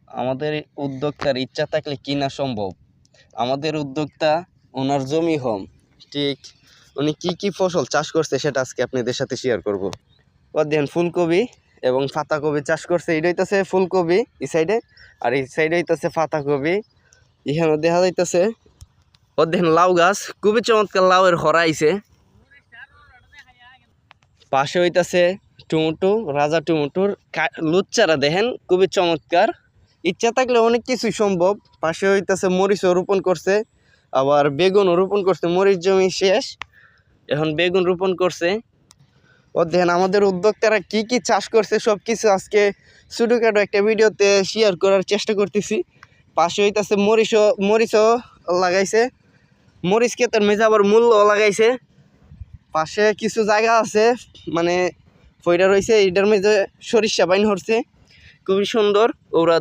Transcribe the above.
আমাদের উদ্যোক্তার ইচ্ছা থাকলে কি না সম্ভব। আমাদের উদ্যোক্তা ওনার জমি হোম ঠিক উনি কি ফসল চাষ করছে সেটা আজকে আপনাদের সাথে শেয়ার করব। ও দেখেন ফুলকপি এবং পাতাকপি চাষ করছে। এটা হইতেছে ফুলকপি এই সাইডে, আর এই সাইডে হইতেছে পাতাকপি। এখানে দেখা যাইতেছে ও দেখেন লাউ গাছ, খুবই চমৎকার লাউয়ের হরা আইছে। পাশে হইতেছে টমেটো, রাজা টমেটোর লুচ্চারা দেখেন খুবই চমৎকার। ইচ্ছা থাকলে অনেক কিছুই সম্ভব। পাশে হইতেছে মরিচও রোপণ করছে, আবার বেগুনও রোপণ করছে। মরিচ জমি শেষ, এখন বেগুন রোপণ করছে। ও দেখেন আমাদের উদ্যোক্তারা কি চাষ করছে সব কিছু আজকে ছোটোখাটো একটা ভিডিওতে শেয়ার করার চেষ্টা করতেছি। পাশে হইতেছে মরিচও লাগাইছে, মরিচ ক্ষেতের মেঝে আবার মূল্যও লাগাইছে। পাশে কিছু জায়গা আছে মানে ফইরা রয়েছে, এটার মধ্যে সরিষা বাইন হচ্ছে, খুবই সুন্দর। ওরা